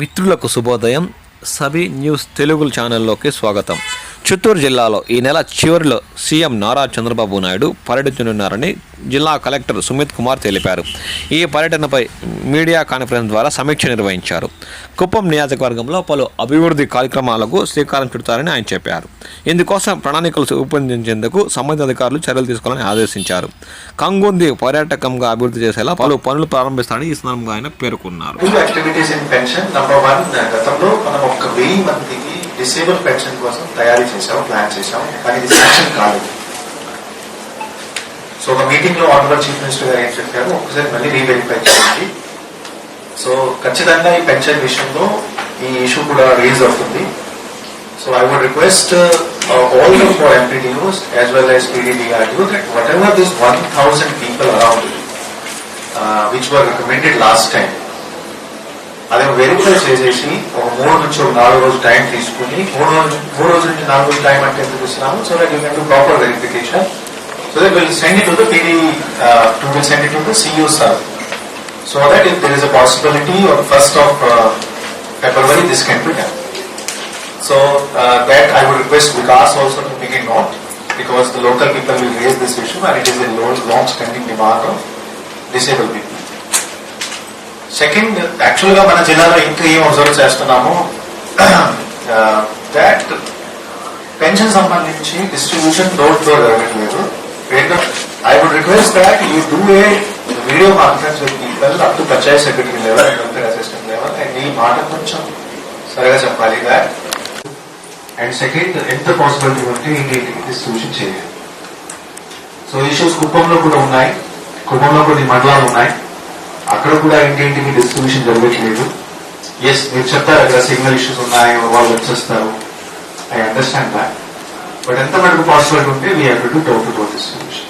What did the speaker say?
మిత్రులకు శుభోదయం. సభి న్యూస్ తెలుగు ఛానల్లోకి స్వాగతం. చిత్తూరు జిల్లాలో ఈ నెల చివరిలో సీఎం నారా చంద్రబాబు నాయుడు పర్యటించనున్నారని జిల్లా కలెక్టర్ సుమిత్ కుమార్ తెలిపారు. ఈ పర్యటనపై మీడియా కాన్ఫరెన్స్ ద్వారా సమీక్ష నిర్వహించారు. కుప్పం నియోజకవర్గంలో పలు అభివృద్ధి కార్యక్రమాలకు శ్రీకారం చుడతారని ఆయన చెప్పారు. ఇందుకోసం ప్రణాళికలు రూపొందించేందుకు సంబంధిత అధికారులు చర్యలు తీసుకోవాలని ఆదేశించారు. కంగుంది పర్యాటకంగా అభివృద్ధి చేసేలా పలు పనులు ప్రారంభిస్తారని ఈ సందర్భంగా ఆయన పేర్కొన్నారు. డిసేబుల్ పెన్షన్ కోసం తయారీ చేసాం, ప్లాన్ చేసాం, కానీ ఇది శాంక్షన్ కాలేదు. సో ఒక మీటింగ్ లో ఆనరబుల్ చీఫ్ మినిస్టర్ గారు ఏం చెప్పారు, ఒకసారి మళ్ళీ రీవెరిఫై చేయండి. సో ఖచ్చితంగా ఈ పెన్షన్ విషయంలో ఈ ఇష్యూ కూడా రేజ్ అవుతుంది. So I would request all the 4 MPDOs as well as PDDRDO that whatever this 1000 people around which were recommended last time, అదే వెరిఫై చేసేసి ఒక 3 నుంచి 4 రోజులు టైం తీసుకుని 3 రోజుల నుంచి 4 రోజులు టైం అంటే ఎందుకు ఇస్తున్నాము, so that you can do proper verification. So that will send it to the PD will send it to the CU sir, so that if there is a possibility on 1st of February this can be done. So that I would request Vikas also to take a note, because the local people will raise this issue and it is a long standing demand of disabled people. Second, actual గా మన జిల్లాలో ఇంకా ఏం observe చేస్తున్నాము, that pension సంబంధించి distribution door to door జరగట్లేదు. I would request that you do a video conference with people up to panchayat secretary level and welfare assistant level, and ఈ మాట కొంచెం సరిగా చెప్పాలి దాట్. అండ్ సెకండ్, ఎంత పాసిబిలిటీ ఉంటే ఇంటింటికి డిస్ట్రిబ్యూషన్ చేయాలి. సో ఇష్యూస్ కుప్పంలో కూడా ఉన్నాయి, కుప్పంలో కొన్ని మండలాలు ఉన్నాయి, అక్కడ కూడా ఇంటింటికి డిస్ట్రిబ్యూషన్ జరగట్లేదు. ఎస్, మీరు చెప్తారు అక్కడ సిగ్నల్ ఇష్యూస్ ఉన్నాయి, వాళ్ళు వచ్చేస్తారు, ఐ అండర్స్టాండ్ దాట్. బట్ ఎంత మనకు పాసిబిలిటీ ఉంటే we have to do door to door distribution.